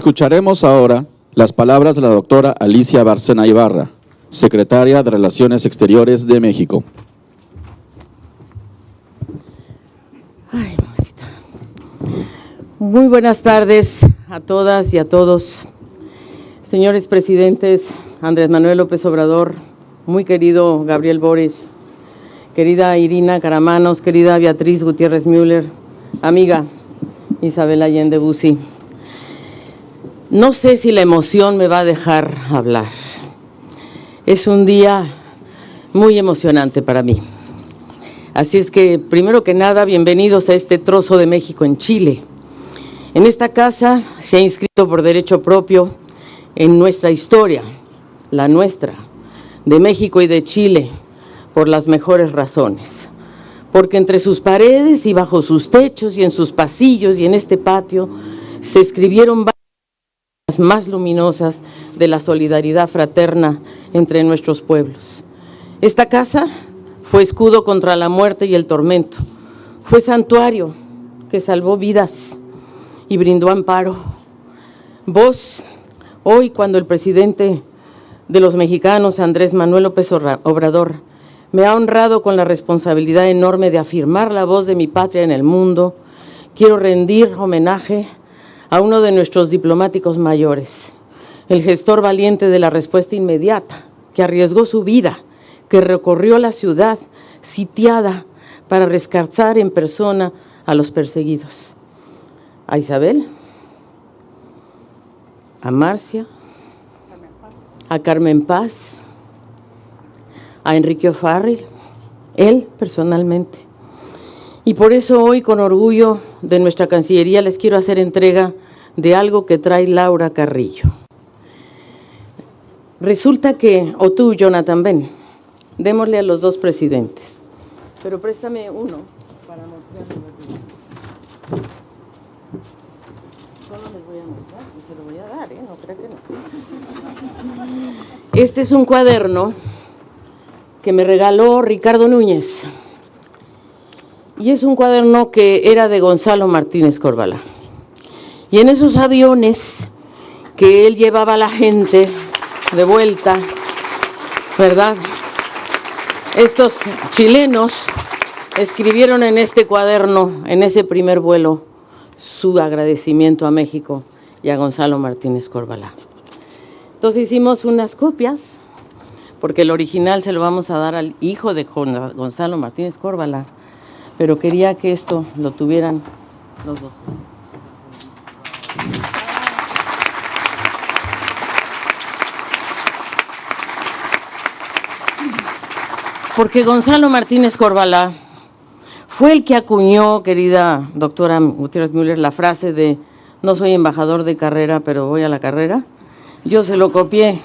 Escucharemos ahora las palabras de la doctora Alicia Bárcena Ibarra, secretaria de Relaciones Exteriores de México. Ay, mamacita. Muy buenas tardes a todas y a todos. Señores presidentes, Andrés Manuel López Obrador, muy querido Gabriel Boric, querida Irina Caramanos, querida Beatriz Gutiérrez Müller, amiga Isabel Allende Bussi. No sé si la emoción me va a dejar hablar. Es un día muy emocionante para mí. Así es que, primero que nada, bienvenidos a este trozo de México en Chile. En esta casa se ha inscrito por derecho propio en nuestra historia, la nuestra, de México y de Chile, por las mejores razones. Porque entre sus paredes y bajo sus techos y en sus pasillos y en este patio se escribieron más luminosas de la solidaridad fraterna entre nuestros pueblos. Esta casa fue escudo contra la muerte y el tormento, fue santuario que salvó vidas y brindó amparo Vos, hoy cuando el presidente de los mexicanos, Andrés Manuel López Obrador, me ha honrado con la responsabilidad enorme de afirmar la voz de mi patria en el mundo, quiero rendir homenaje a uno de nuestros diplomáticos mayores, el gestor valiente de la respuesta inmediata, que arriesgó su vida, que recorrió la ciudad sitiada para rescatar en persona a los perseguidos. A Isabel, a Marcia, a Carmen Paz, a Enrique O'Farrill, él personalmente. Y por eso hoy, con orgullo de nuestra Cancillería, les quiero hacer entrega de algo que trae Laura Carrillo. Resulta que, o tú, Jonathan, ven, démosle a los dos presidentes, pero préstame uno para mostrarle. Solo les voy a mostrar y se lo voy a dar, no creo que no. Este es un cuaderno que me regaló Ricardo Núñez, y es un cuaderno que era de Gonzalo Martínez Corvalá. Y en esos aviones que él llevaba a la gente de vuelta, ¿verdad? Estos chilenos escribieron en este cuaderno, en ese primer vuelo, su agradecimiento a México y a Gonzalo Martínez Corvalá. Entonces hicimos unas copias, porque el original se lo vamos a dar al hijo de Gonzalo Martínez Corvalá, pero quería que esto lo tuvieran los dos. Porque Gonzalo Martínez Corvalá fue el que acuñó, querida doctora Gutiérrez Müller, la frase de no soy embajador de carrera, pero voy a la carrera. Yo se lo copié,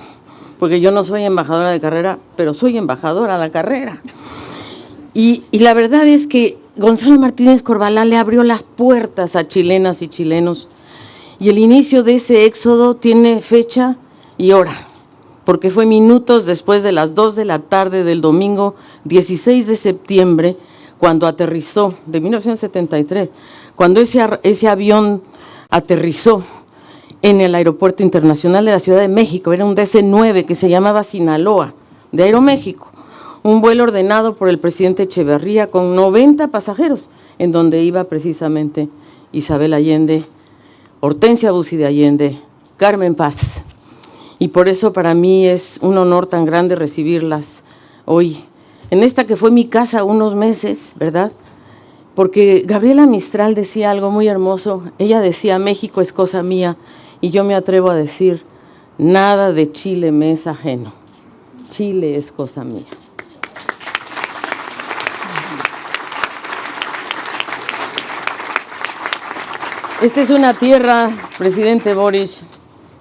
porque yo no soy embajadora de carrera, pero soy embajadora de la carrera. Y la verdad es que Gonzalo Martínez Corvalá le abrió las puertas a chilenas y chilenos, y el inicio de ese éxodo tiene fecha y hora, porque fue minutos después de las 2 de la tarde del domingo 16 de septiembre, cuando aterrizó, de 1973, cuando ese avión aterrizó en el Aeropuerto Internacional de la Ciudad de México. Era un DC-9 que se llamaba Sinaloa, de Aeroméxico, un vuelo ordenado por el presidente Echeverría con 90 pasajeros, en donde iba precisamente Isabel Allende, Hortensia Bussi de Allende, Carmen Paz. Y por eso para mí es un honor tan grande recibirlas hoy, en esta que fue mi casa unos meses, ¿verdad? Porque Gabriela Mistral decía algo muy hermoso. Ella decía, México es cosa mía, y yo me atrevo a decir, nada de Chile me es ajeno. Chile es cosa mía. Esta es una tierra, presidente Boric,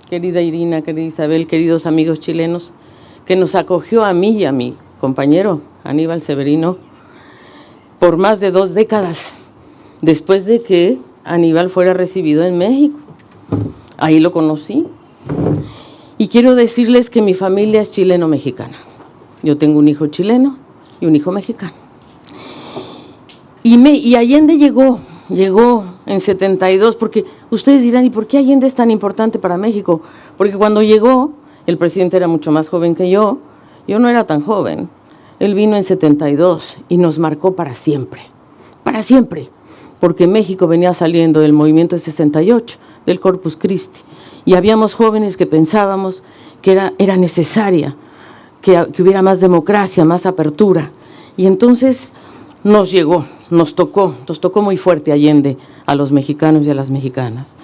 querida Irina, querida Isabel, queridos amigos chilenos, que nos acogió a mí y a mi compañero Aníbal Severino por más de 2 décadas, después de que Aníbal fuera recibido en México. Ahí lo conocí. Y quiero decirles que mi familia es chileno-mexicana. Yo tengo un hijo chileno y un hijo mexicano. Y Allende llegó en 72, porque ustedes dirán, ¿y por qué Allende es tan importante para México? Porque cuando llegó, el presidente era mucho más joven que yo no era tan joven. Él vino en 72 y nos marcó para siempre, porque México venía saliendo del movimiento de 68, del Corpus Christi, y habíamos jóvenes que pensábamos que era necesaria, que hubiera más democracia, más apertura, y entonces nos tocó muy fuerte Allende a los mexicanos y a las mexicanas.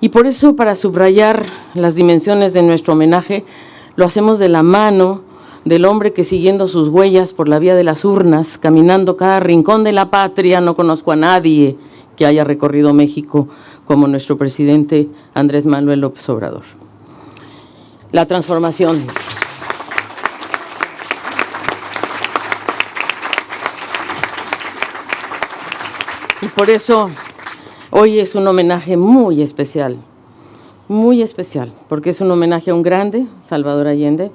Y por eso, para subrayar las dimensiones de nuestro homenaje, lo hacemos de la mano del hombre que, siguiendo sus huellas por la vía de las urnas, caminando cada rincón de la patria, no conozco a nadie que haya recorrido México como nuestro presidente Andrés Manuel López Obrador. La transformación. Y por eso hoy es un homenaje muy especial, porque es un homenaje a un grande, Salvador Allende,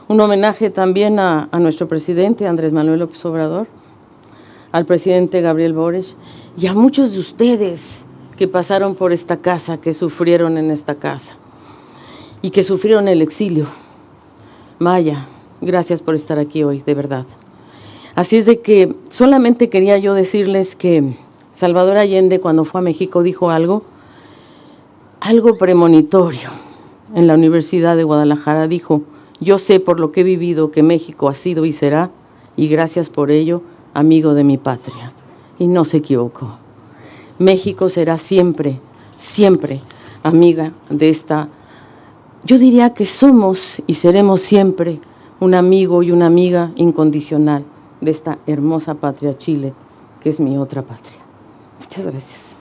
un homenaje también a nuestro presidente Andrés Manuel López Obrador, al presidente Gabriel Boric y a muchos de ustedes que pasaron por esta casa, que sufrieron en esta casa y que sufrieron el exilio. Maya, gracias por estar aquí hoy, de verdad. Así es de que solamente quería yo decirles que Salvador Allende, cuando fue a México, dijo algo premonitorio. En la Universidad de Guadalajara dijo: yo sé por lo que he vivido que México ha sido y será, y gracias por ello, amigo de mi patria. Y no se equivocó. México será siempre, siempre amiga de esta. Yo diría que somos y seremos siempre un amigo y una amiga incondicional de esta hermosa patria Chile, que es mi otra patria. Muchas gracias.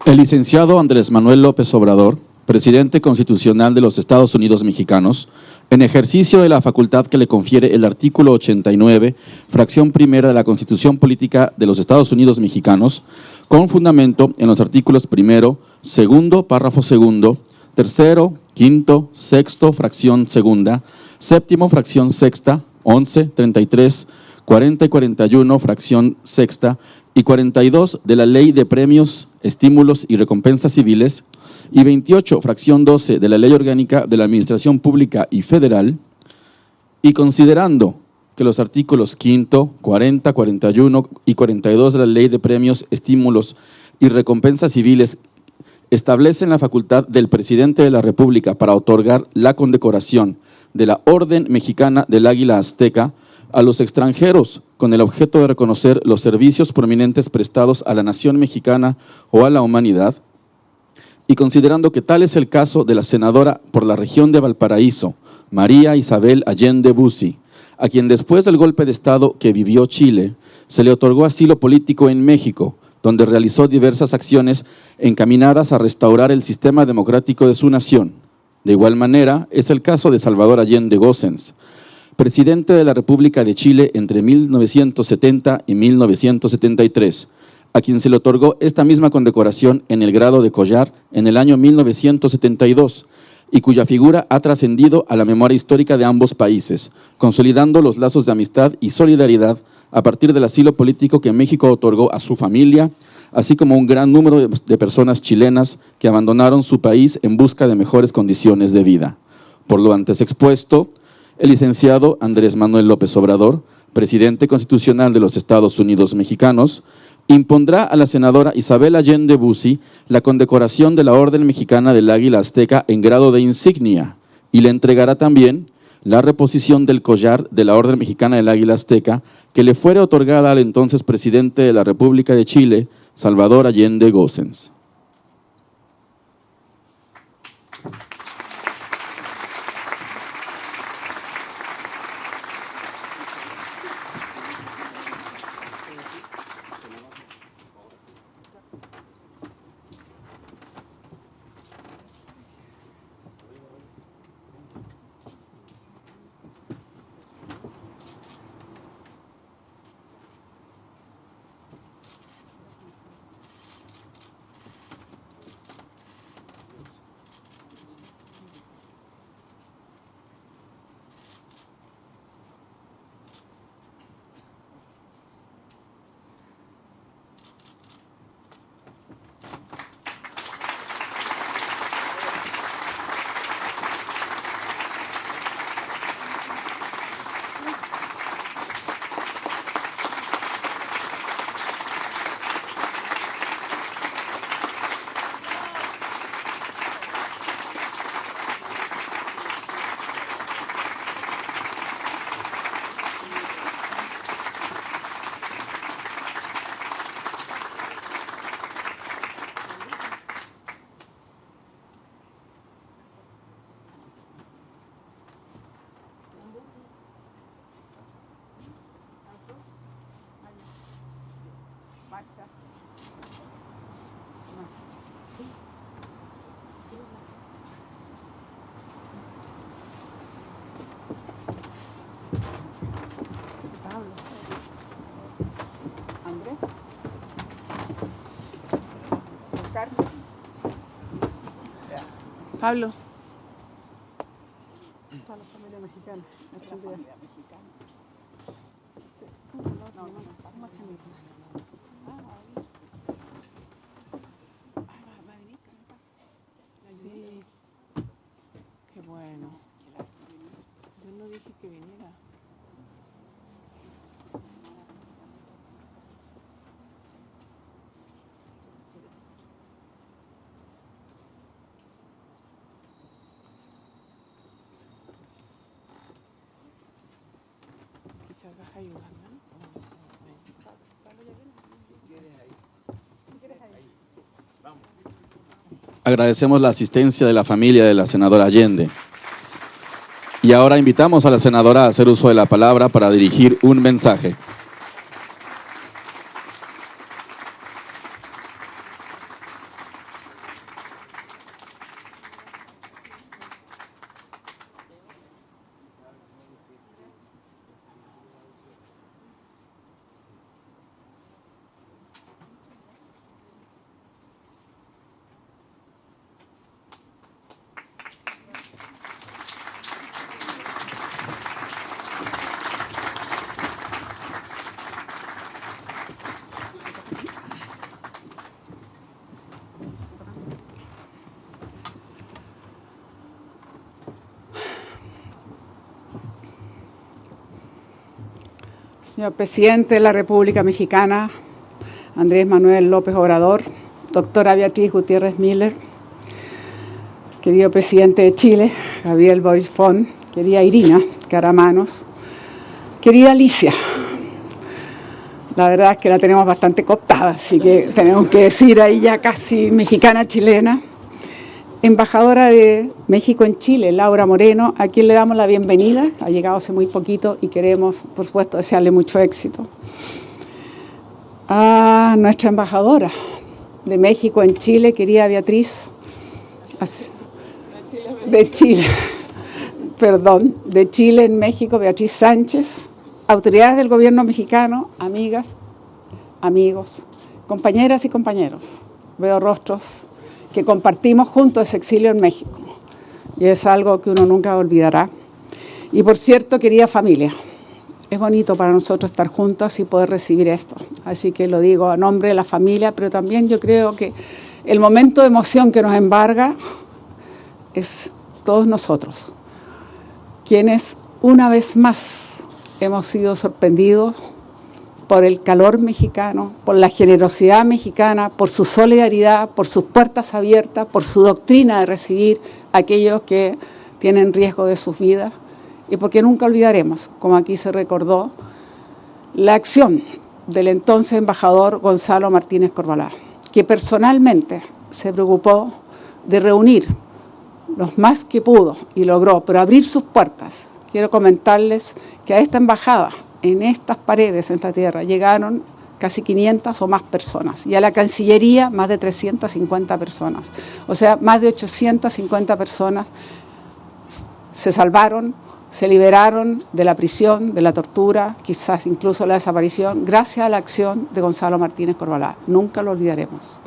El licenciado Andrés Manuel López Obrador, presidente constitucional de los Estados Unidos mexicanos, en ejercicio de la facultad que le confiere el artículo 89, fracción primera de la Constitución Política de los Estados Unidos mexicanos, con fundamento en los artículos primero, segundo, párrafo segundo, tercero, quinto, sexto, fracción segunda, séptimo, fracción sexta, 11, 33, 40 y 41, fracción sexta, y 42 de la Ley de Premios, Estímulos y Recompensas Civiles, y 28, fracción 12 de la Ley Orgánica de la Administración Pública y Federal, y considerando que los artículos 5, 40, 41 y 42 de la Ley de Premios, Estímulos y Recompensas Civiles establecen la facultad del presidente de la República para otorgar la condecoración de la Orden Mexicana del Águila Azteca a los extranjeros con el objeto de reconocer los servicios prominentes prestados a la nación mexicana o a la humanidad, y considerando que tal es el caso de la senadora por la región de Valparaíso, María Isabel Allende Bussi, a quien después del golpe de Estado que vivió Chile, se le otorgó asilo político en México, donde realizó diversas acciones encaminadas a restaurar el sistema democrático de su nación. De igual manera, es el caso de Salvador Allende Gossens, presidente de la República de Chile entre 1970 y 1973, a quien se le otorgó esta misma condecoración en el grado de collar en el año 1972, y cuya figura ha trascendido a la memoria histórica de ambos países, consolidando los lazos de amistad y solidaridad a partir del asilo político que México otorgó a su familia, así como un gran número de personas chilenas que abandonaron su país en busca de mejores condiciones de vida. Por lo antes expuesto, el licenciado Andrés Manuel López Obrador, presidente constitucional de los Estados Unidos mexicanos, impondrá a la senadora Isabel Allende Bussi la condecoración de la Orden Mexicana del Águila Azteca en grado de insignia y le entregará también la reposición del collar de la Orden Mexicana del Águila Azteca que le fuera otorgada al entonces presidente de la República de Chile, Salvador Allende Gossens. Pablo. Para la familia mexicana. Sí. Qué bueno. Yo no dije que viniera. Quizás vas a ayudar, ¿no? Agradecemos la asistencia de la familia de la senadora Allende. Y ahora invitamos a la senadora a hacer uso de la palabra para dirigir un mensaje. Señor Presidente de la República Mexicana, Andrés Manuel López Obrador, doctora Beatriz Gutiérrez Müller, querido Presidente de Chile, Gabriel Boric Font, querida Irina Caramanos, querida Alicia. La verdad es que la tenemos bastante cooptada, así que tenemos que decir ahí ya casi mexicana-chilena. Embajadora de México en Chile, Laura Moreno, a quien le damos la bienvenida, ha llegado hace muy poquito y queremos, por supuesto, desearle mucho éxito. A nuestra embajadora de México en Chile, querida Beatriz, de Chile en México, Beatriz Sánchez, autoridades del gobierno mexicano, amigas, amigos, compañeras y compañeros, veo rostros que compartimos juntos ese exilio en México, y es algo que uno nunca olvidará. Y por cierto, querida familia, es bonito para nosotros estar juntos y poder recibir esto, así que lo digo a nombre de la familia, pero también yo creo que el momento de emoción que nos embarga es todos nosotros, quienes una vez más hemos sido sorprendidos por el calor mexicano, por la generosidad mexicana, por su solidaridad, por sus puertas abiertas, por su doctrina de recibir a aquellos que tienen riesgo de sus vidas, y porque nunca olvidaremos, como aquí se recordó, la acción del entonces embajador Gonzalo Martínez Corvalá, que personalmente se preocupó de reunir los más que pudo y logró, pero abrir sus puertas. Quiero comentarles que a esta embajada, en estas paredes, en esta tierra, llegaron casi 500 o más personas, y a la Cancillería más de 350 personas. O sea, más de 850 personas se salvaron, se liberaron de la prisión, de la tortura, quizás incluso la desaparición, gracias a la acción de Gonzalo Martínez Corvalá. Nunca lo olvidaremos.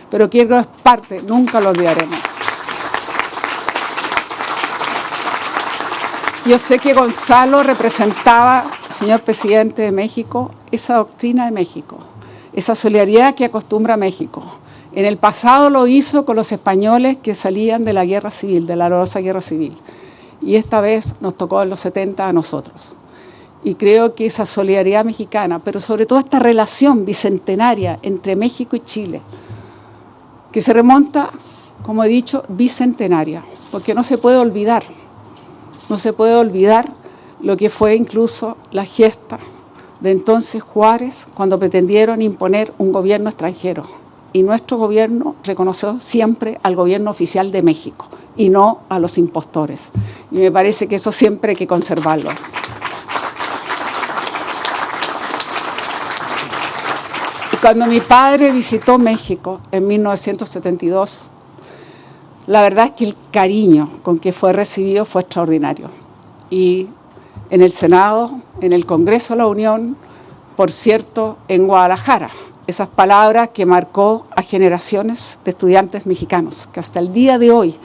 Pero quiero es parte, nunca lo olvidaremos. Yo sé que Gonzalo representaba, señor Presidente de México, esa doctrina de México, esa solidaridad que acostumbra México. En el pasado lo hizo con los españoles que salían de la guerra civil, de la dolorosa guerra civil. Y esta vez nos tocó en los 70 a nosotros. Y creo que esa solidaridad mexicana, pero sobre todo esta relación bicentenaria entre México y Chile, que se remonta, como he dicho, bicentenaria, porque no se puede olvidar. No se puede olvidar lo que fue incluso la gesta de entonces Juárez cuando pretendieron imponer un gobierno extranjero. Y nuestro gobierno reconoció siempre al gobierno oficial de México y no a los impostores. Y me parece que eso siempre hay que conservarlo. Y cuando mi padre visitó México en 1972, la verdad es que el cariño con que fue recibido fue extraordinario. Y en el Senado, en el Congreso de la Unión, por cierto, en Guadalajara, esas palabras que marcó a generaciones de estudiantes mexicanos, que hasta el día de hoy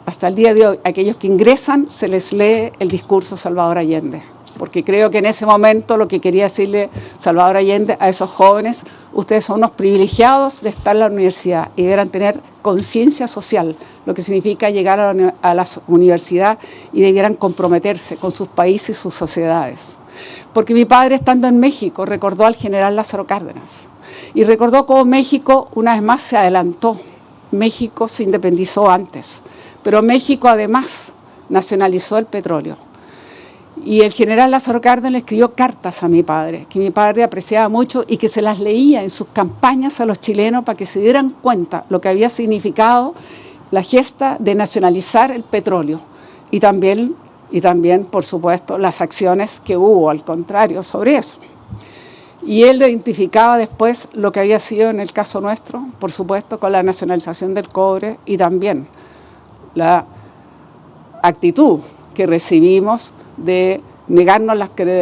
hasta el día de hoy, a aquellos que ingresan se les lee el discurso de Salvador Allende, porque creo que en ese momento lo que quería decirle Salvador Allende a esos jóvenes: ustedes son unos privilegiados de estar en la universidad y deberán tener conciencia social, lo que significa llegar a la universidad, y debieran comprometerse con sus países y sus sociedades. Porque mi padre, estando en México, recordó al general Lázaro Cárdenas y recordó cómo México una vez más se adelantó. México se independizó antes, pero México además nacionalizó el petróleo. Y el general Lázaro Cárdenas le escribió cartas a mi padre, que mi padre apreciaba mucho y que se las leía en sus campañas a los chilenos para que se dieran cuenta lo que había significado la gesta de nacionalizar el petróleo y también, por supuesto, las acciones que hubo al contrario sobre eso. Y él identificaba después lo que había sido en el caso nuestro, por supuesto, con la nacionalización del cobre y también la actitud que recibimos de negarnos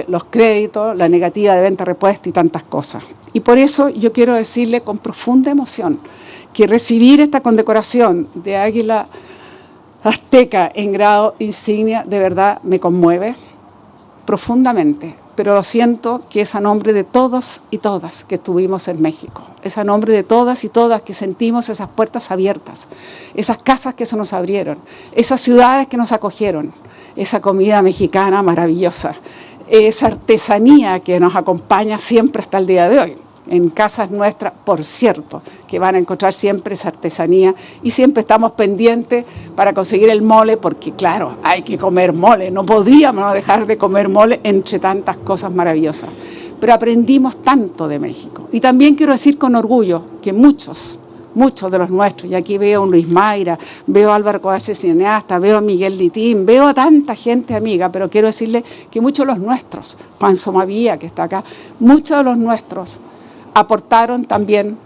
los créditos, la negativa de venta repuesta y tantas cosas. Y por eso yo quiero decirle con profunda emoción que recibir esta condecoración de Águila Azteca en grado insignia de verdad me conmueve profundamente, pero lo siento que es a nombre de todos y todas que estuvimos en México, es a nombre de todas y todas que sentimos esas puertas abiertas, esas casas que se nos abrieron, esas ciudades que nos acogieron, esa comida mexicana maravillosa, esa artesanía que nos acompaña siempre hasta el día de hoy. En casas nuestras, por cierto, que van a encontrar siempre esa artesanía y siempre estamos pendientes para conseguir el mole, porque claro, hay que comer mole, no podíamos dejar de comer mole entre tantas cosas maravillosas. Pero aprendimos tanto de México. Y también quiero decir con orgullo que muchos de los nuestros, y aquí veo a un Luis Mayra, veo a Álvaro Coache, cineasta, veo a Miguel Litín, veo a tanta gente amiga, pero quiero decirle que muchos de los nuestros, Juan Somavía, que está acá, muchos de los nuestros aportaron también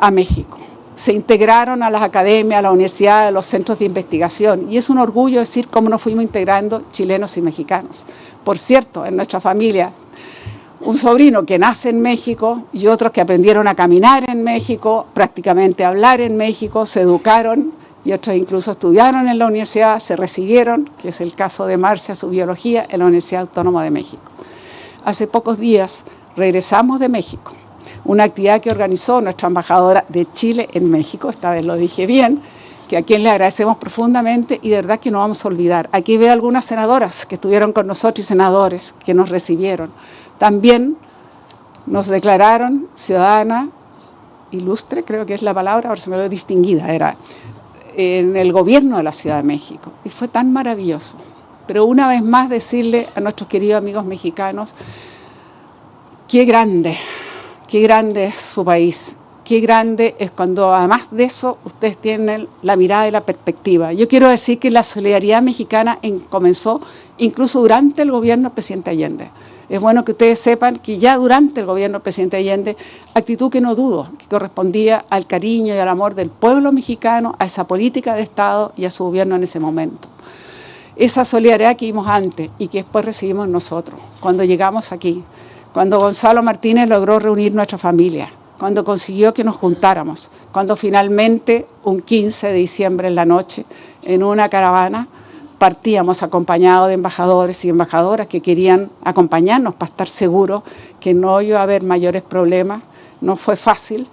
a México. Se integraron a las academias, a las universidades, a los centros de investigación. Y es un orgullo decir cómo nos fuimos integrando chilenos y mexicanos. Por cierto, en nuestra familia, un sobrino que nace en México y otros que aprendieron a caminar en México, prácticamente a hablar en México, se educaron y otros incluso estudiaron en la universidad, se recibieron, que es el caso de Marcia, su biología, en la Universidad Autónoma de México. Hace pocos días regresamos de México, una actividad que organizó nuestra embajadora de Chile en México, esta vez lo dije bien, que a quien le agradecemos profundamente y de verdad que no vamos a olvidar. Aquí veo algunas senadoras que estuvieron con nosotros y senadores que nos recibieron. También nos declararon ciudadana ilustre, creo que es la palabra, ahora se me lo distinguida, era en el gobierno de la Ciudad de México. Y fue tan maravilloso. Pero una vez más decirle a nuestros queridos amigos mexicanos, qué grande es su país, qué grande es cuando además de eso ustedes tienen la mirada y la perspectiva. Yo quiero decir que la solidaridad mexicana comenzó incluso durante el gobierno del presidente Allende. Es bueno que ustedes sepan que ya durante el gobierno del presidente Allende, actitud que no dudo, que correspondía al cariño y al amor del pueblo mexicano, a esa política de Estado y a su gobierno en ese momento. Esa solidaridad que vimos antes y que después recibimos nosotros, cuando llegamos aquí, cuando Gonzalo Martínez logró reunir nuestra familia, cuando consiguió que nos juntáramos, cuando finalmente un 15 de diciembre en la noche, en una caravana, partíamos acompañados de embajadores y embajadoras que querían acompañarnos para estar seguros que no iba a haber mayores problemas. No fue fácil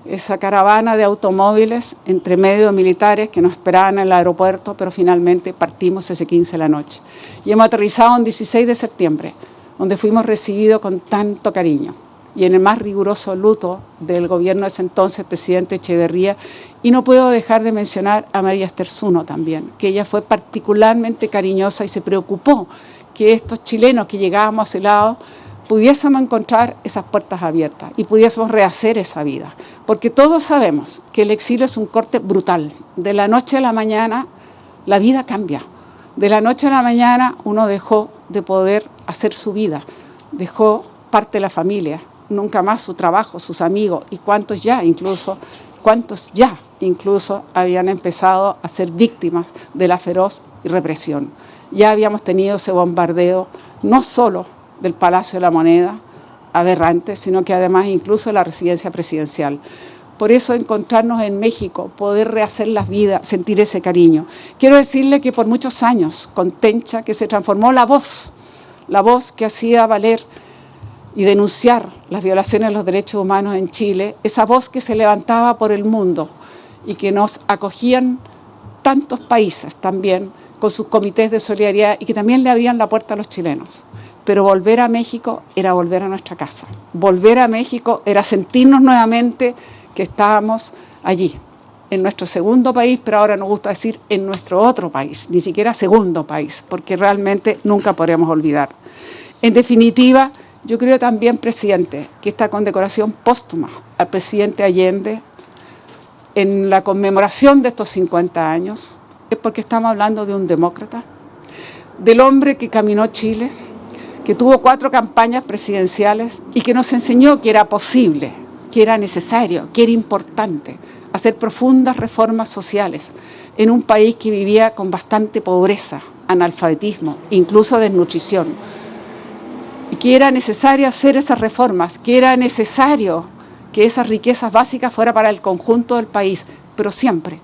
esa caravana de automóviles entre medio de militares que nos esperaban en el aeropuerto, pero finalmente partimos ese 15 de la noche. Y hemos aterrizado en 16 de septiembre, donde fuimos recibidos con tanto cariño y en el más riguroso luto del gobierno de ese entonces, presidente Echeverría. Y no puedo dejar de mencionar a María Esther Zuno también, que ella fue particularmente cariñosa y se preocupó que estos chilenos que llegábamos a ese lado pudiésemos encontrar esas puertas abiertas y pudiésemos rehacer esa vida. Porque todos sabemos que el exilio es un corte brutal. De la noche a la mañana la vida cambia. De la noche a la mañana uno dejó de poder hacer su vida, dejó parte de la familia, nunca más su trabajo, sus amigos y cuántos ya incluso habían empezado a ser víctimas de la feroz represión. Ya habíamos tenido ese bombardeo no solo del Palacio de la Moneda, aberrante, sino que además incluso de la residencia presidencial. por eso encontrarnos en México, poder rehacer las vidas, sentir ese cariño. Quiero decirle que por muchos años, con Tencha, que se transformó la voz que hacía valer y denunciar las violaciones de los derechos humanos en Chile, esa voz que se levantaba por el mundo y que nos acogían tantos países también con sus comités de solidaridad y que también le abrían la puerta a los chilenos. Pero volver a México era volver a nuestra casa. Volver a México era sentirnos nuevamente que estábamos allí, en nuestro segundo país, pero ahora nos gusta decir en nuestro otro país, ni siquiera segundo país, porque realmente nunca podremos olvidar. En definitiva, yo creo también, presidente, que esta condecoración póstuma al presidente Allende en la conmemoración de estos 50 años es porque estamos hablando de un demócrata, del hombre que caminó Chile, que tuvo 4 campañas presidenciales y que nos enseñó que era posible, que era necesario, que era importante hacer profundas reformas sociales en un país que vivía con bastante pobreza, analfabetismo, incluso desnutrición. Y que era necesario hacer esas reformas, que era necesario que esas riquezas básicas fueran para el conjunto del país, pero siempre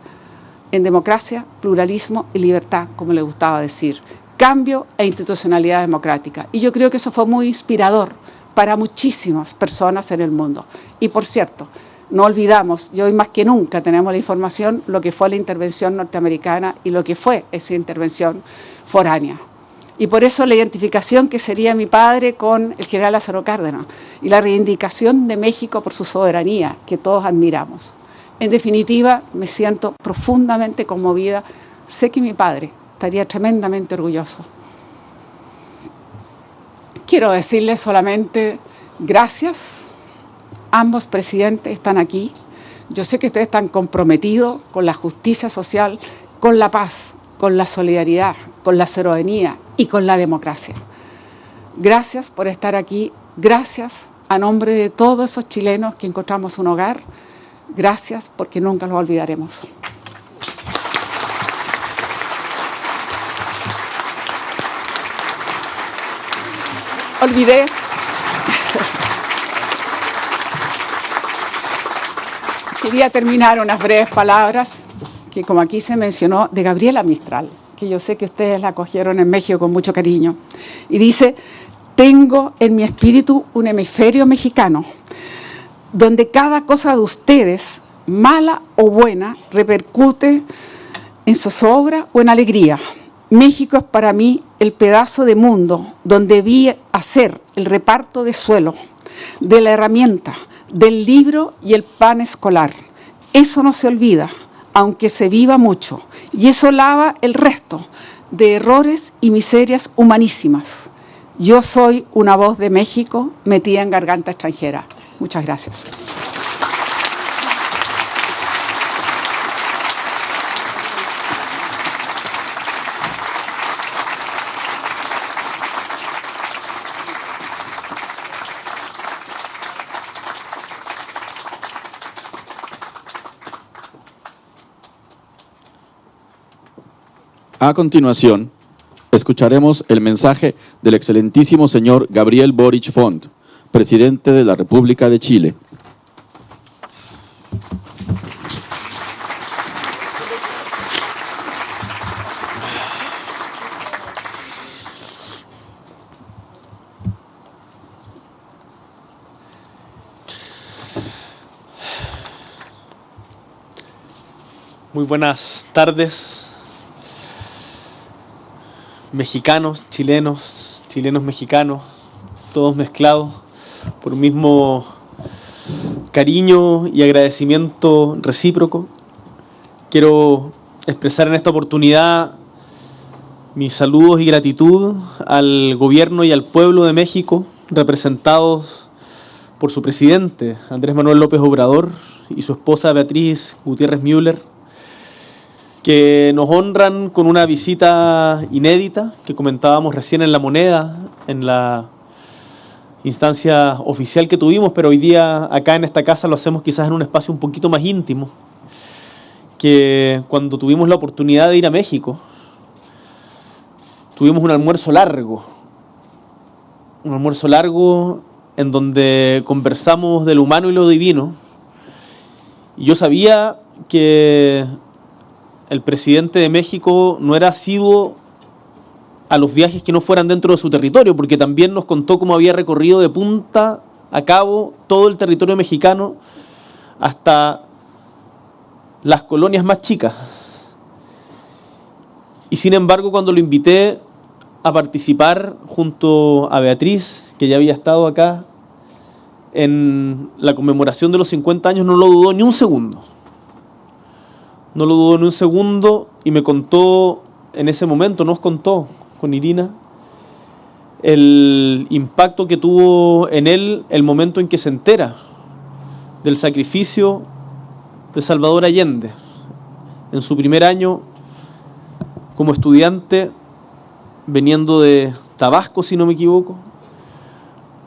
en democracia, pluralismo y libertad, como le gustaba decir. Cambio e institucionalidad democrática. Y yo creo que eso fue muy inspirador para muchísimas personas en el mundo. Y por cierto, no olvidamos, y hoy más que nunca tenemos la información, lo que fue la intervención norteamericana y lo que fue esa intervención foránea. Y por eso la identificación que sería mi padre con el general Lázaro Cárdenas y la reivindicación de México por su soberanía, que todos admiramos. En definitiva, me siento profundamente conmovida. Sé que mi padre estaría tremendamente orgulloso. Quiero decirles solamente gracias. Ambos presidentes están aquí. Yo sé que ustedes están comprometidos con la justicia social, con la paz, con la solidaridad, con la soberanía y con la democracia. Gracias por estar aquí. Gracias a nombre de todos esos chilenos que encontramos un hogar. Gracias porque nunca lo olvidaremos. Olvidé. Quería terminar unas breves palabras que, como aquí se mencionó, de Gabriela Mistral, que yo sé que ustedes la acogieron en México con mucho cariño. Y dice: tengo en mi espíritu un hemisferio mexicano, donde cada cosa de ustedes, mala o buena, repercute en zozobra o en alegría. México es para mí el pedazo de mundo donde vi hacer el reparto de suelo, de la herramienta, del libro y el pan escolar. Eso no se olvida, aunque se viva mucho, y eso lava el resto de errores y miserias humanísimas. Yo soy una voz de México metida en garganta extranjera. Muchas gracias. A continuación, escucharemos el mensaje del excelentísimo señor Gabriel Boric Font, presidente de la República de Chile. Muy buenas tardes. Mexicanos, chilenos, chilenos mexicanos, todos mezclados por un mismo cariño y agradecimiento recíproco. Quiero expresar en esta oportunidad mis saludos y gratitud al gobierno y al pueblo de México, representados por su presidente, Andrés Manuel López Obrador, y su esposa Beatriz Gutiérrez Müller, que nos honran con una visita inédita que comentábamos recién en La Moneda, en la instancia oficial que tuvimos, pero hoy día acá en esta casa lo hacemos quizás en un espacio un poquito más íntimo, que cuando tuvimos la oportunidad de ir a México, tuvimos un almuerzo largo en donde conversamos de lo humano y lo divino, Y yo sabía que el presidente de México no era asiduo a los viajes que no fueran dentro de su territorio, porque también nos contó cómo había recorrido de punta a cabo todo el territorio mexicano hasta las colonias más chicas. Y sin embargo, cuando lo invité a participar junto a Beatriz, que ya había estado acá en la conmemoración de los 50 años, no lo dudó ni un segundo. No lo dudó ni un segundo y me contó en ese momento, nos contó con Irina, el impacto que tuvo en él el momento en que se entera del sacrificio de Salvador Allende en su primer año como estudiante, veniendo de Tabasco, si no me equivoco,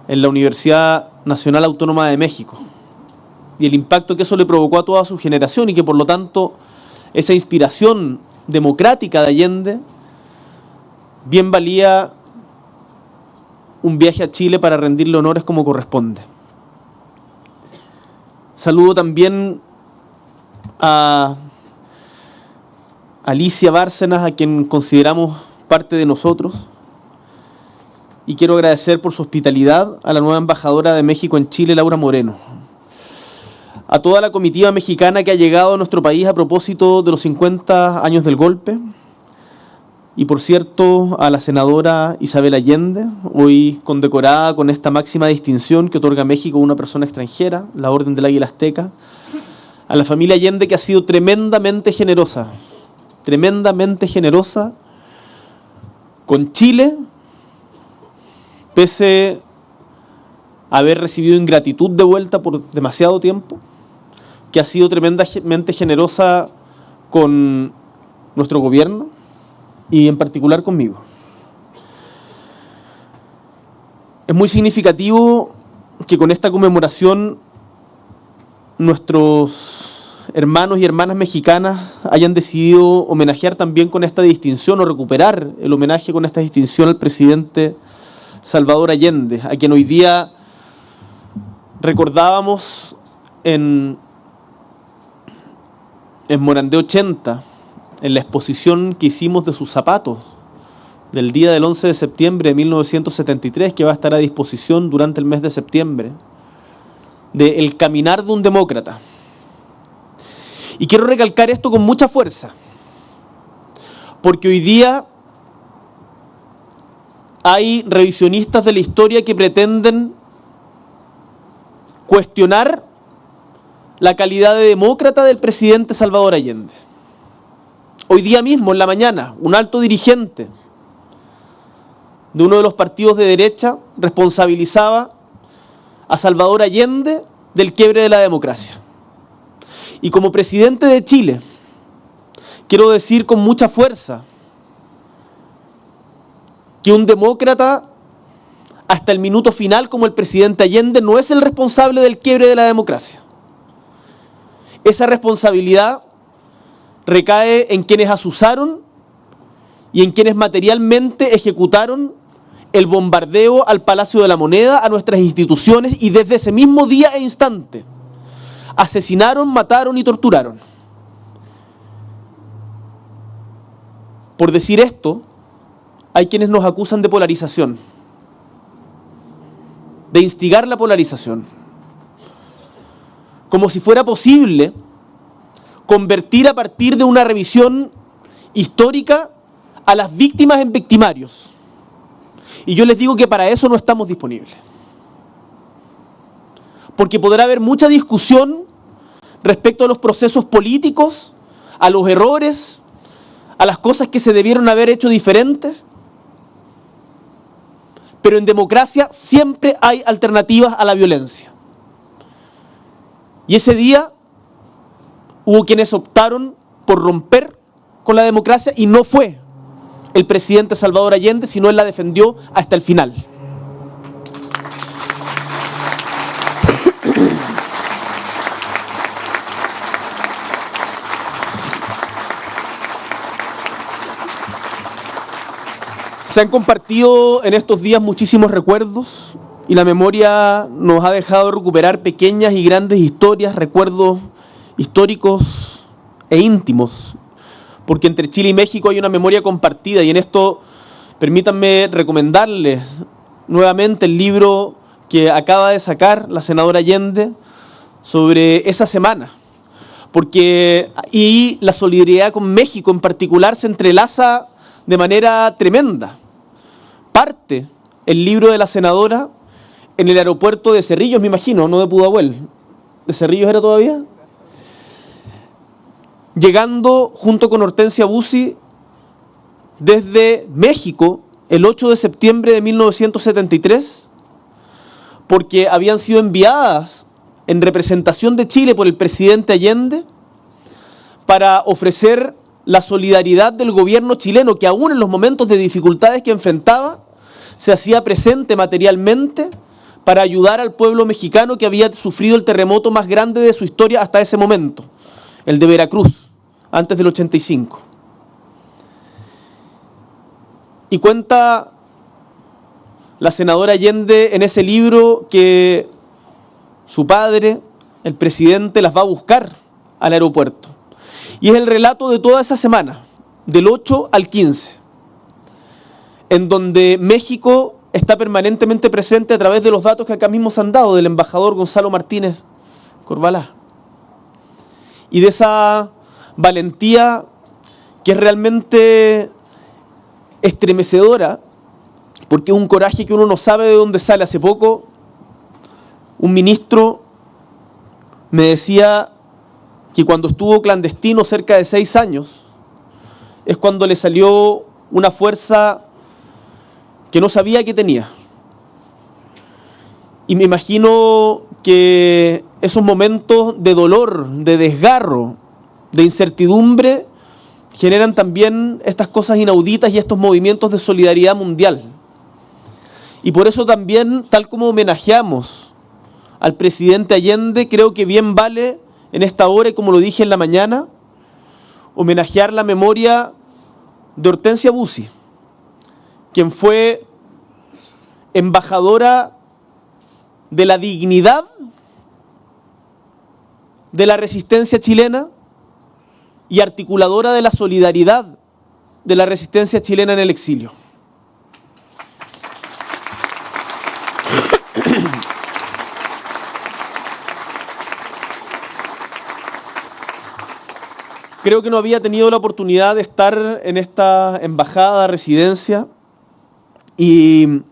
en la Universidad Nacional Autónoma de México, y el impacto que eso le provocó a toda su generación, y que por lo tanto esa inspiración democrática de Allende bien valía un viaje a Chile para rendirle honores como corresponde. Saludo también a Alicia Bárcenas, a quien consideramos parte de nosotros, y quiero agradecer por su hospitalidad a la nueva embajadora de México en Chile, Laura Moreno, a toda la comitiva mexicana que ha llegado a nuestro país a propósito de los 50 años del golpe, y por cierto a la senadora Isabel Allende, hoy condecorada con esta máxima distinción que otorga México a una persona extranjera, la Orden del Águila Azteca, a la familia Allende, que ha sido tremendamente generosa con Chile, pese a haber recibido ingratitud de vuelta por demasiado tiempo, que ha sido tremendamente generosa con nuestro gobierno y en particular conmigo. Es muy significativo que con esta conmemoración nuestros hermanos y hermanas mexicanas hayan decidido homenajear también con esta distinción, o recuperar el homenaje con esta distinción, al presidente Salvador Allende, a quien hoy día recordábamos en Morandé 80, en la exposición que hicimos de sus zapatos del día del 11 de septiembre de 1973, que va a estar a disposición durante el mes de septiembre, de El caminar de un demócrata. Y quiero recalcar esto con mucha fuerza, porque hoy día hay revisionistas de la historia que pretenden cuestionar la calidad de demócrata del presidente Salvador Allende. Hoy día mismo, en la mañana, un alto dirigente de uno de los partidos de derecha responsabilizaba a Salvador Allende del quiebre de la democracia. Y como presidente de Chile, quiero decir con mucha fuerza que un demócrata, hasta el minuto final, como el presidente Allende, no es el responsable del quiebre de la democracia. Esa responsabilidad recae en quienes asusaron y en quienes materialmente ejecutaron el bombardeo al Palacio de la Moneda, a nuestras instituciones, y desde ese mismo día e instante asesinaron, mataron y torturaron. Por decir esto, hay quienes nos acusan de polarización, de instigar la polarización, como si fuera posible convertir, a partir de una revisión histórica, a las víctimas en victimarios. Y yo les digo que para eso no estamos disponibles. Porque podrá haber mucha discusión respecto a los procesos políticos, a los errores, a las cosas que se debieron haber hecho diferentes, pero en democracia siempre hay alternativas a la violencia. Y ese día hubo quienes optaron por romper con la democracia, y no fue el presidente Salvador Allende, sino él la defendió hasta el final. Se han compartido en estos días muchísimos recuerdos, y la memoria nos ha dejado recuperar pequeñas y grandes historias, recuerdos históricos e íntimos, porque entre Chile y México hay una memoria compartida, y en esto permítanme recomendarles nuevamente el libro que acaba de sacar la senadora Allende sobre esa semana, porque y la solidaridad con México en particular se entrelaza de manera tremenda. Parte el libro de la senadora en el aeropuerto de Cerrillos, me imagino, no de Pudahuel. ¿De Cerrillos era todavía? Llegando junto con Hortensia Bussi desde México el 8 de septiembre de 1973, porque habían sido enviadas en representación de Chile por el presidente Allende para ofrecer la solidaridad del gobierno chileno, que aún en los momentos de dificultades que enfrentaba, se hacía presente materialmente para ayudar al pueblo mexicano que había sufrido el terremoto más grande de su historia hasta ese momento, el de Veracruz, antes del 85. Y cuenta la senadora Allende en ese libro que su padre, el presidente, las va a buscar al aeropuerto. Y es el relato de toda esa semana, del 8 al 15, en donde México está permanentemente presente a través de los datos que acá mismo se han dado del embajador Gonzalo Martínez Corbalá. Y de esa valentía que es realmente estremecedora, porque es un coraje que uno no sabe de dónde sale. Hace poco, un ministro me decía que cuando estuvo clandestino cerca de 6 años, es cuando le salió una fuerza que no sabía que tenía. Y me imagino que esos momentos de dolor, de desgarro, de incertidumbre, generan también estas cosas inauditas y estos movimientos de solidaridad mundial. Y por eso también, tal como homenajeamos al presidente Allende, creo que bien vale en esta hora, y como lo dije en la mañana, homenajear la memoria de Hortensia Bussi, quien fue embajadora de la dignidad de la resistencia chilena y articuladora de la solidaridad de la resistencia chilena en el exilio. Creo que no había tenido la oportunidad de estar en esta embajada, residencia, y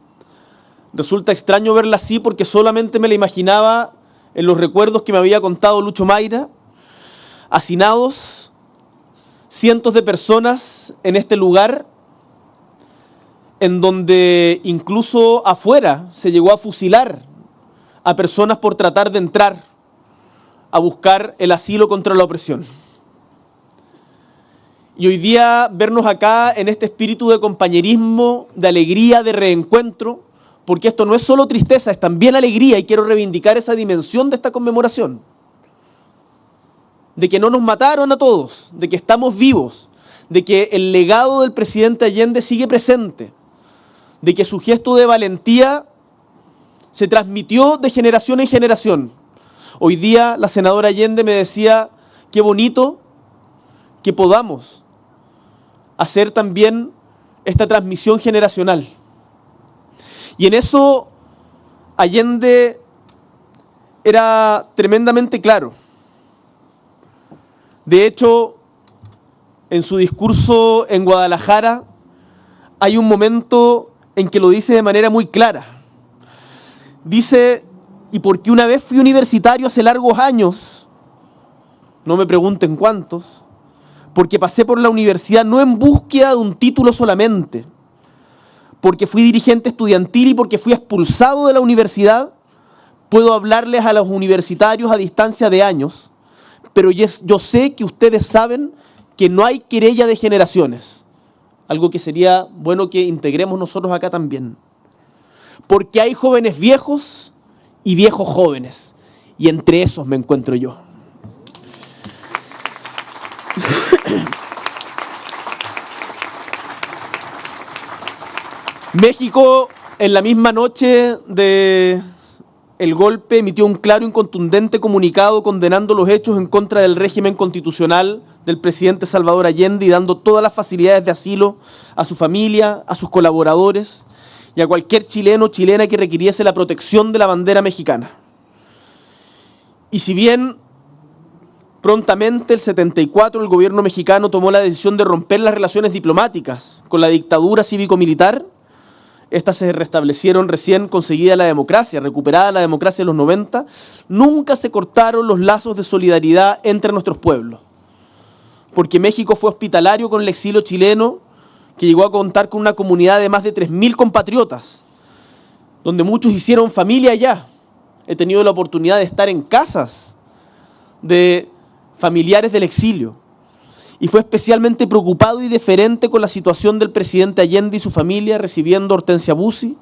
resulta extraño verla así porque solamente me la imaginaba en los recuerdos que me había contado Lucho Mayra, hacinados cientos de personas en este lugar, en donde incluso afuera se llegó a fusilar a personas por tratar de entrar a buscar el asilo contra la opresión. Y hoy día vernos acá en este espíritu de compañerismo, de alegría, de reencuentro, porque esto no es solo tristeza, es también alegría, y quiero reivindicar esa dimensión de esta conmemoración. De que no nos mataron a todos, de que estamos vivos, de que el legado del presidente Allende sigue presente, de que su gesto de valentía se transmitió de generación en generación. Hoy día la senadora Allende me decía, qué bonito que podamos hacer también esta transmisión generacional. Y en eso Allende era tremendamente claro. De hecho, en su discurso en Guadalajara hay un momento en que lo dice de manera muy clara. Dice, y porque una vez fui universitario hace largos años, no me pregunten cuántos, porque pasé por la universidad no en búsqueda de un título solamente, porque fui dirigente estudiantil y porque fui expulsado de la universidad, puedo hablarles a los universitarios a distancia de años, pero yo sé que ustedes saben que no hay querella de generaciones, algo que sería bueno que integremos nosotros acá también, porque hay jóvenes viejos y viejos jóvenes, y entre esos me encuentro yo. México, en la misma noche de el golpe, emitió un claro y contundente comunicado condenando los hechos en contra del régimen constitucional del presidente Salvador Allende y dando todas las facilidades de asilo a su familia, a sus colaboradores y a cualquier chileno o chilena que requiriese la protección de la bandera mexicana. Y si bien prontamente, el 74, el gobierno mexicano tomó la decisión de romper las relaciones diplomáticas con la dictadura cívico-militar, estas se restablecieron recién conseguida la democracia, recuperada la democracia en los 90, nunca se cortaron los lazos de solidaridad entre nuestros pueblos. Porque México fue hospitalario con el exilio chileno, que llegó a contar con una comunidad de más de 3.000 compatriotas, donde muchos hicieron familia allá. He tenido la oportunidad de estar en casas de familiares del exilio, y fue especialmente preocupado y deferente con la situación del presidente Allende y su familia, recibiendo a Hortensia Bussi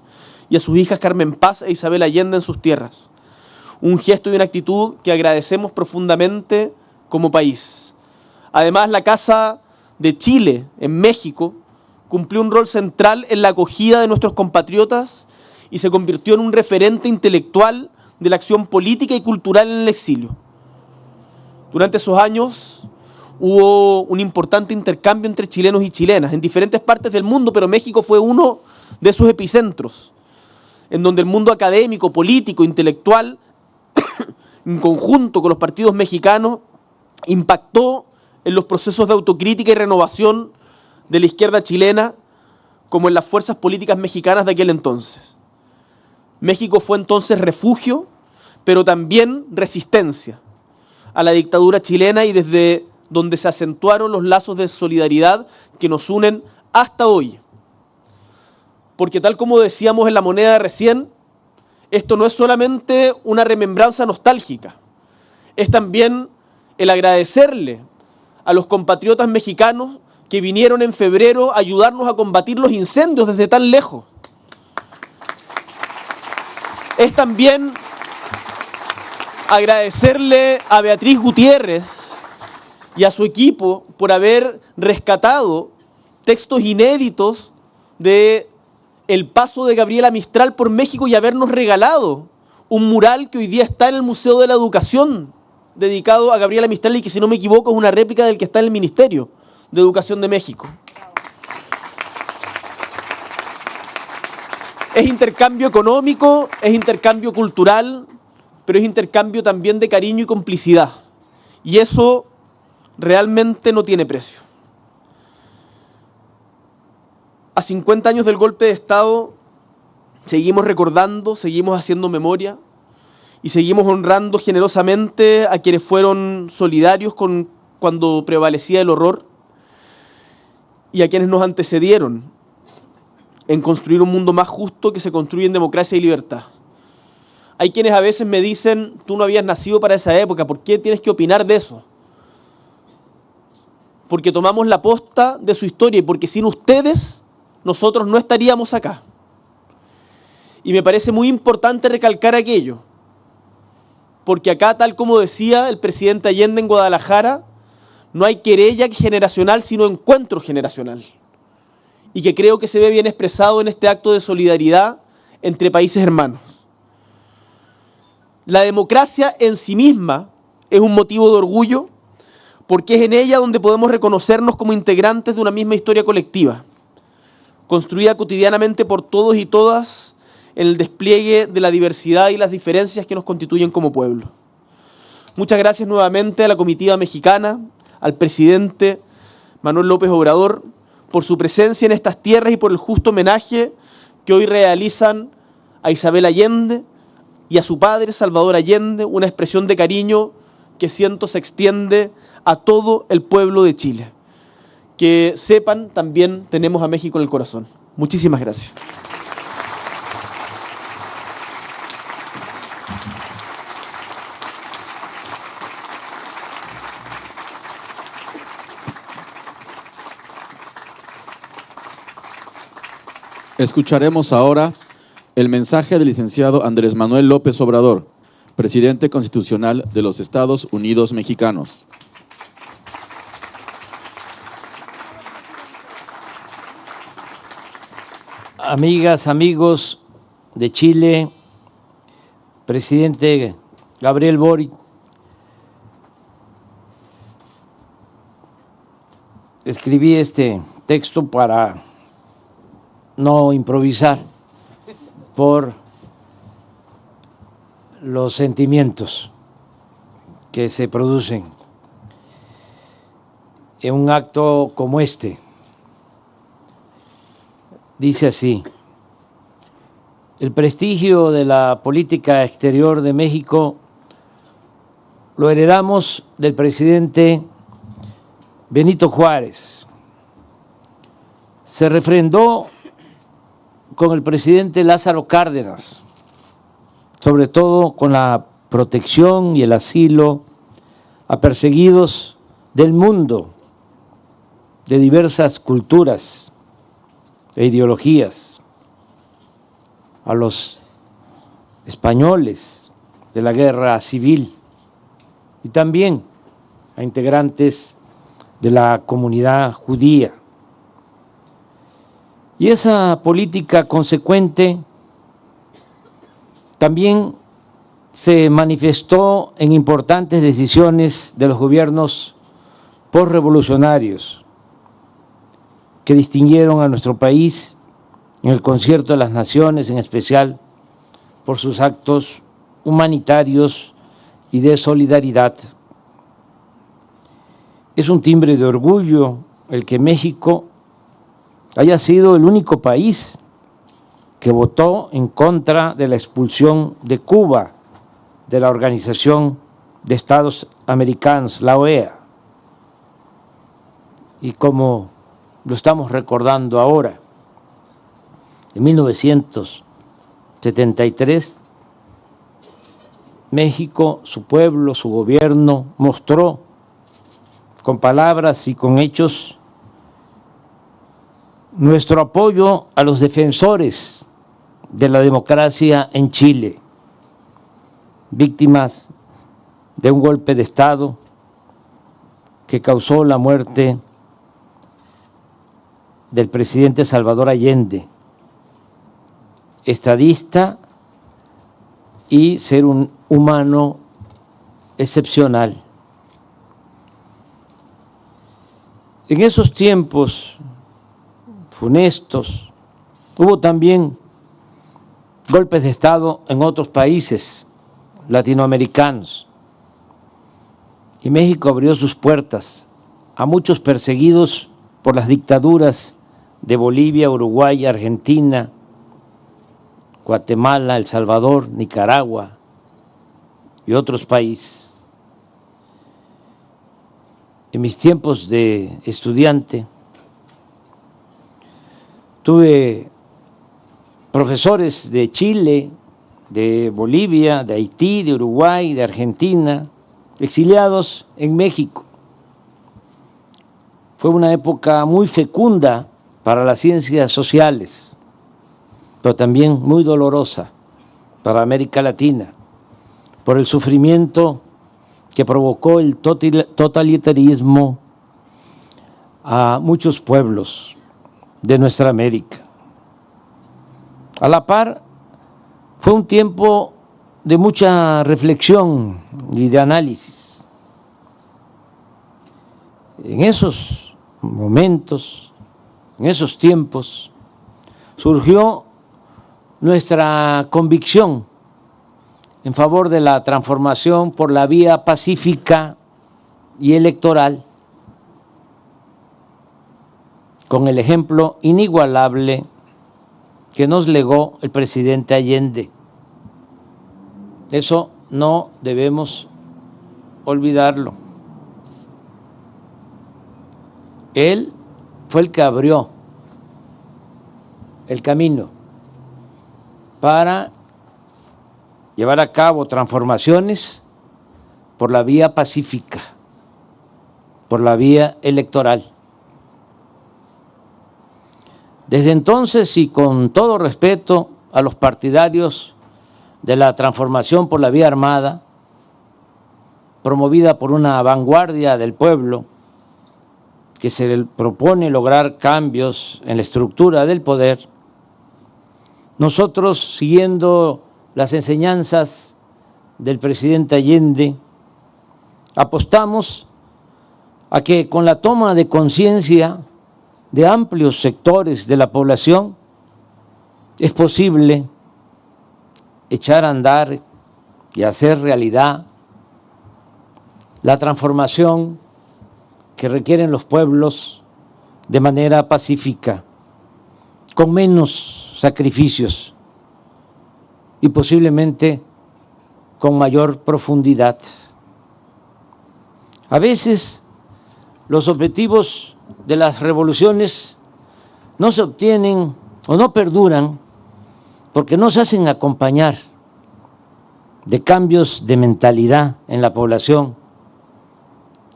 y a sus hijas Carmen Paz e Isabel Allende en sus tierras. Un gesto y una actitud que agradecemos profundamente como país. Además, la Casa de Chile en México cumplió un rol central en la acogida de nuestros compatriotas y se convirtió en un referente intelectual de la acción política y cultural en el exilio. Durante esos años hubo un importante intercambio entre chilenos y chilenas en diferentes partes del mundo, pero México fue uno de esos epicentros, en donde el mundo académico, político, intelectual, en conjunto con los partidos mexicanos, impactó en los procesos de autocrítica y renovación de la izquierda chilena, como en las fuerzas políticas mexicanas de aquel entonces. México fue entonces refugio, pero también resistencia a la dictadura chilena, y desde donde se acentuaron los lazos de solidaridad que nos unen hasta hoy. Porque tal como decíamos en la moneda de recién, esto no es solamente una remembranza nostálgica, es también el agradecerle a los compatriotas mexicanos que vinieron en febrero a ayudarnos a combatir los incendios desde tan lejos. Es también agradecerle a Beatriz Gutiérrez y a su equipo por haber rescatado textos inéditos de el paso de Gabriela Mistral por México y habernos regalado un mural que hoy día está en el Museo de la Educación dedicado a Gabriela Mistral y que, si no me equivoco, es una réplica del que está en el Ministerio de Educación de México. Es intercambio económico, es intercambio cultural, pero es intercambio también de cariño y complicidad. Y eso realmente no tiene precio. A 50 años del golpe de Estado, seguimos recordando, seguimos haciendo memoria y seguimos honrando generosamente a quienes fueron solidarios cuando prevalecía el horror y a quienes nos antecedieron en construir un mundo más justo que se construye en democracia y libertad. Hay quienes a veces me dicen: tú no habías nacido para esa época, ¿por qué tienes que opinar de eso? Porque tomamos la posta de su historia y porque sin ustedes nosotros no estaríamos acá. Y me parece muy importante recalcar aquello, porque acá, tal como decía el presidente Allende en Guadalajara, no hay querella generacional, sino encuentro generacional. Y que creo que se ve bien expresado en este acto de solidaridad entre países hermanos. La democracia en sí misma es un motivo de orgullo, porque es en ella donde podemos reconocernos como integrantes de una misma historia colectiva, construida cotidianamente por todos y todas en el despliegue de la diversidad y las diferencias que nos constituyen como pueblo. Muchas gracias nuevamente a la comitiva mexicana, al presidente Manuel López Obrador, por su presencia en estas tierras y por el justo homenaje que hoy realizan a Isabel Allende y a su padre Salvador Allende, una expresión de cariño que siento se extiende a todo el pueblo de Chile. Que sepan, también tenemos a México en el corazón. Muchísimas gracias. Escucharemos ahora el mensaje del licenciado Andrés Manuel López Obrador, presidente constitucional de los Estados Unidos Mexicanos. Amigas, amigos de Chile, presidente Gabriel Boric, escribí este texto para no improvisar por los sentimientos que se producen en un acto como este. Dice así: el prestigio de la política exterior de México lo heredamos del presidente Benito Juárez. Se refrendó con el presidente Lázaro Cárdenas, sobre todo con la protección y el asilo a perseguidos del mundo, de diversas culturas e ideologías, a los españoles de la guerra civil y también a integrantes de la comunidad judía. Y esa política consecuente también se manifestó en importantes decisiones de los gobiernos postrevolucionarios que distinguieron a nuestro país en el Concierto de las Naciones, en especial por sus actos humanitarios y de solidaridad. Es un timbre de orgullo el que México haya sido el único país que votó en contra de la expulsión de Cuba de la Organización de Estados Americanos, la OEA. Y como lo estamos recordando ahora, en 1973, México, su pueblo, su gobierno, mostró con palabras y con hechos nuestro apoyo a los defensores de la democracia en Chile, víctimas de un golpe de Estado que causó la muerte del presidente Salvador Allende, estadista y ser un humano excepcional. En esos tiempos funestos hubo también golpes de Estado en otros países latinoamericanos y México abrió sus puertas a muchos perseguidos por las dictaduras de Bolivia, Uruguay, Argentina, Guatemala, El Salvador, Nicaragua y otros países. En mis tiempos de estudiante tuve profesores de Chile, de Bolivia, de Haití, de Uruguay, de Argentina, exiliados en México. Fue una época muy fecunda para las ciencias sociales, pero también muy dolorosa para América Latina, por el sufrimiento que provocó el totalitarismo a muchos pueblos de nuestra América. A la par, fue un tiempo de mucha reflexión y de análisis. En esos momentos, en esos tiempos, surgió nuestra convicción en favor de la transformación por la vía pacífica y electoral, con el ejemplo inigualable que nos legó el presidente Allende. Eso no debemos olvidarlo. Él fue el que abrió el camino para llevar a cabo transformaciones por la vía pacífica, por la vía electoral. Desde entonces, y con todo respeto a los partidarios de la transformación por la vía armada, promovida por una vanguardia del pueblo que se propone lograr cambios en la estructura del poder, nosotros, siguiendo las enseñanzas del presidente Allende, apostamos a que con la toma de conciencia de amplios sectores de la población es posible echar a andar y hacer realidad la transformación que requieren los pueblos de manera pacífica, con menos sacrificios y posiblemente con mayor profundidad. A veces los objetivos de las revoluciones no se obtienen o no perduran porque no se hacen acompañar de cambios de mentalidad en la población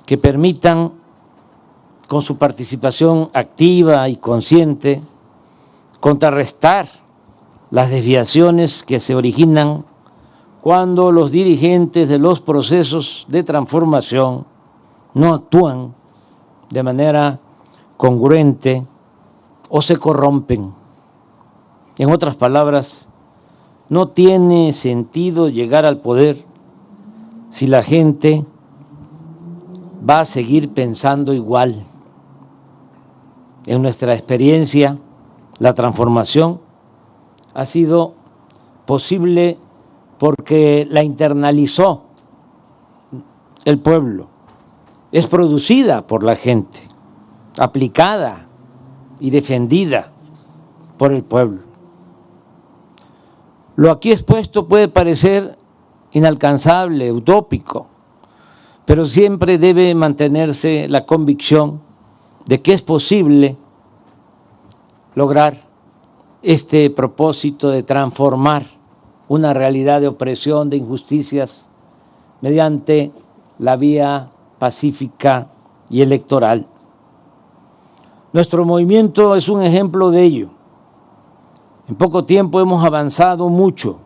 que permitan, con su participación activa y consciente, contrarrestar las desviaciones que se originan cuando los dirigentes de los procesos de transformación no actúan de manera congruente o se corrompen. En otras palabras, no tiene sentido llegar al poder si la gente va a seguir pensando igual. En nuestra experiencia, la transformación ha sido posible porque la internalizó el pueblo, es producida por la gente, aplicada y defendida por el pueblo. Lo aquí expuesto puede parecer inalcanzable, utópico, pero siempre debe mantenerse la convicción de que es posible lograr este propósito de transformar una realidad de opresión, de injusticias, mediante la vía pacífica y electoral. Nuestro movimiento es un ejemplo de ello. En poco tiempo hemos avanzado mucho.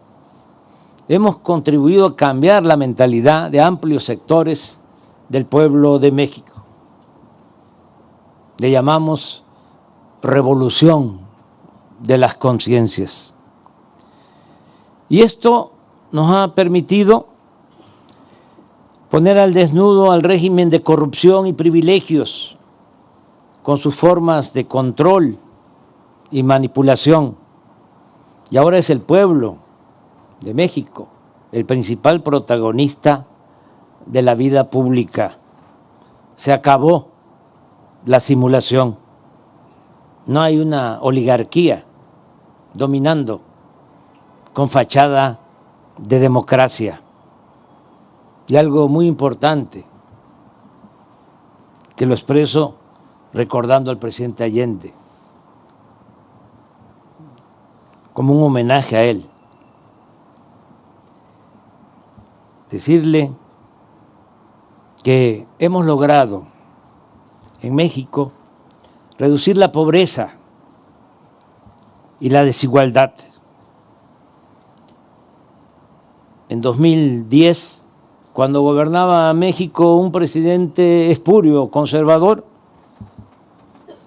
Hemos contribuido a cambiar la mentalidad de amplios sectores del pueblo de México. Le llamamos revolución de las conciencias. Y esto nos ha permitido poner al desnudo al régimen de corrupción y privilegios con sus formas de control y manipulación. Y ahora es el pueblo de México el principal protagonista de la vida pública. Se acabó la simulación. No hay una oligarquía dominando con fachada de democracia. Y algo muy importante, que lo expreso recordando al presidente Allende, como un homenaje a él. Decirle que hemos logrado en México reducir la pobreza y la desigualdad. En 2010, cuando gobernaba México un presidente espurio, conservador,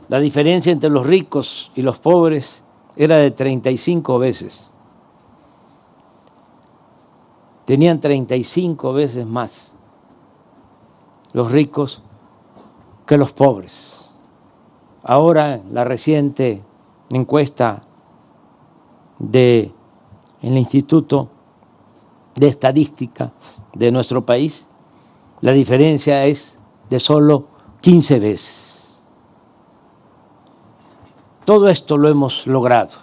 la diferencia entre los ricos y los pobres era de 35 veces. Tenían 35 veces más los ricos que los pobres. Ahora, la reciente encuesta del Instituto de Estadística de nuestro país, la diferencia es de solo 15 veces. Todo esto lo hemos logrado,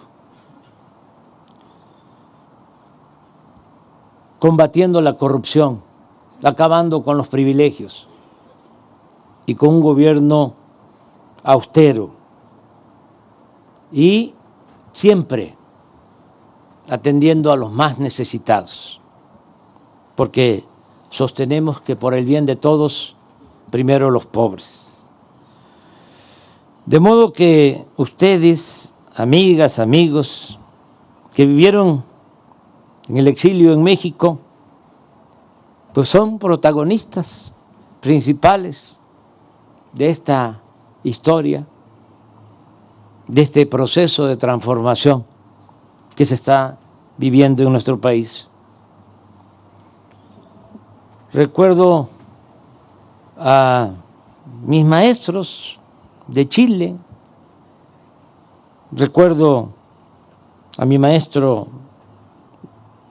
combatiendo la corrupción, acabando con los privilegios y con un gobierno austero y siempre atendiendo a los más necesitados, porque sostenemos que por el bien de todos, primero los pobres. De modo que ustedes, amigas, amigos, que vivieron en el exilio en México, pues son protagonistas principales de esta historia, de este proceso de transformación que se está viviendo en nuestro país. Recuerdo a mis maestros de Chile, recuerdo a mi maestro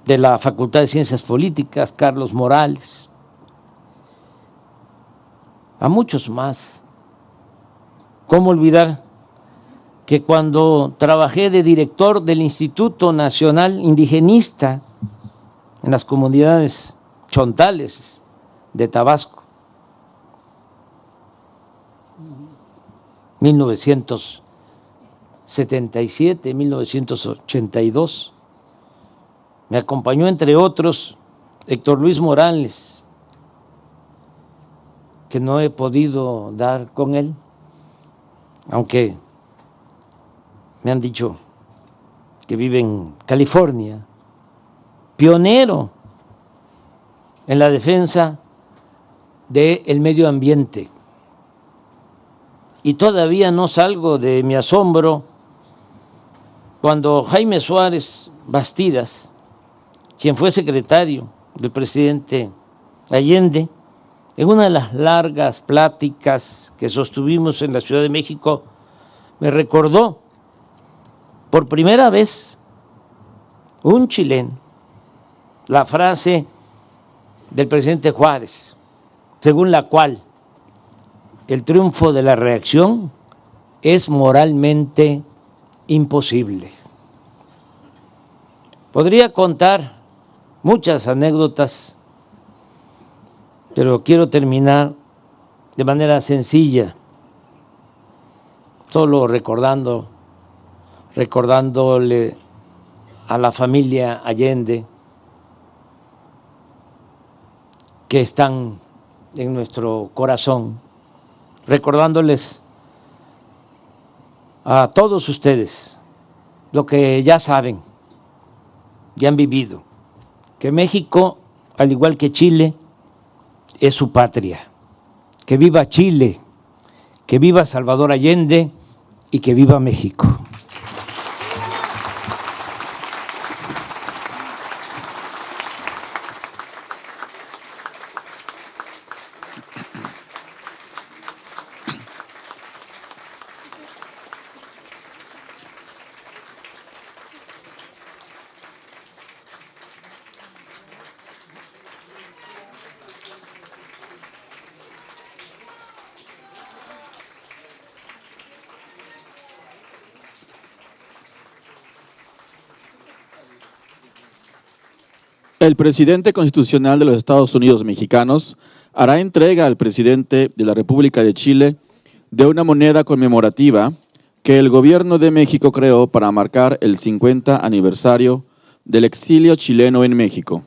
de la Facultad de Ciencias Políticas, Carlos Morales, a muchos más. ¿Cómo olvidar que cuando trabajé de director del Instituto Nacional Indigenista en las comunidades chontales de Tabasco, 1977, 1982, me acompañó entre otros Héctor Luis Morales, que no he podido dar con él, aunque me han dicho que vive en California, pionero en la defensa del medio ambiente. Y todavía no salgo de mi asombro cuando Jaime Suárez Bastidas, quien fue secretario del presidente Allende, en una de las largas pláticas que sostuvimos en la Ciudad de México, me recordó por primera vez un chileno la frase del presidente Juárez, según la cual el triunfo de la reacción es moralmente imposible. Podría contar muchas anécdotas, pero quiero terminar de manera sencilla, solo recordándole a la familia Allende que están en nuestro corazón, recordándoles a todos ustedes lo que ya saben, ya han vivido, que México, al igual que Chile, es su patria. Que viva Chile, que viva Salvador Allende y que viva México. El presidente constitucional de los Estados Unidos mexicanos hará entrega al presidente de la República de Chile de una moneda conmemorativa que el gobierno de México creó para marcar el 50 aniversario del exilio chileno en México.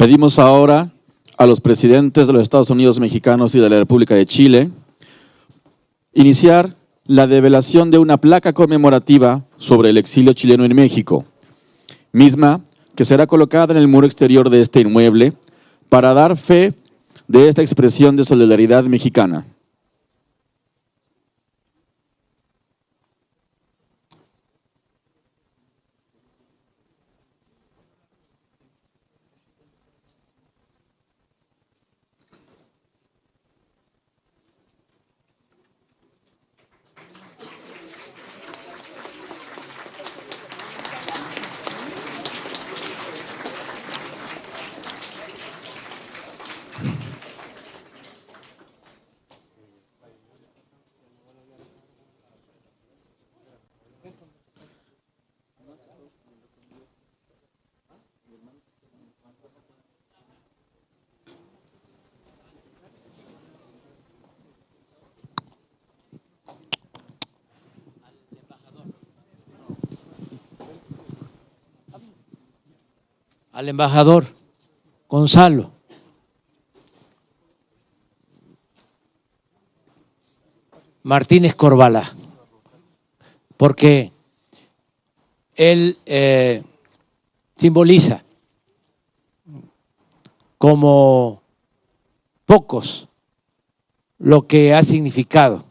Pedimos ahora a los presidentes de los Estados Unidos mexicanos y de la República de Chile iniciar la develación de una placa conmemorativa sobre el exilio chileno en México, misma que será colocada en el muro exterior de este inmueble para dar fe de esta expresión de solidaridad mexicana. al embajador Gonzalo. Martínez Corvalá, porque él simboliza como pocos lo que ha significado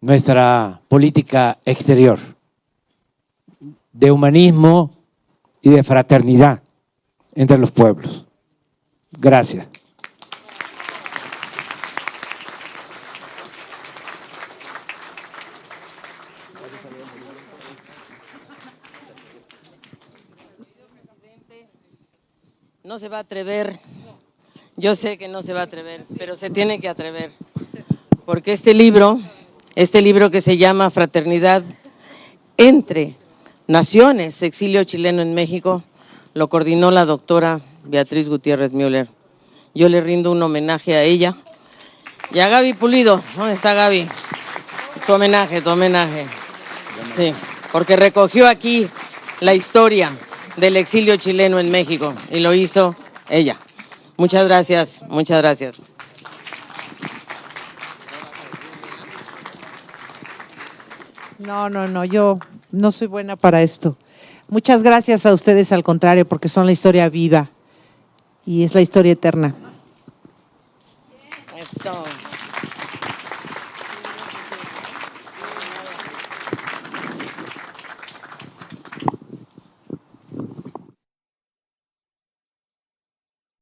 nuestra política exterior, de humanismo y de fraternidad entre los pueblos. Gracias. No se va a atrever, yo sé que no se va a atrever, pero se tiene que atrever, porque este libro que se llama Fraternidad entre Naciones, exilio chileno en México, lo coordinó la doctora Beatriz Gutiérrez Müller. Yo le rindo un homenaje a ella y a Gaby Pulido. ¿Dónde está Gaby? Tu homenaje. Sí, porque recogió aquí la historia del exilio chileno en México y lo hizo ella. Muchas gracias, muchas gracias. No, yo no soy buena para esto. Muchas gracias a ustedes, al contrario, porque son la historia viva y es la historia eterna. Eso.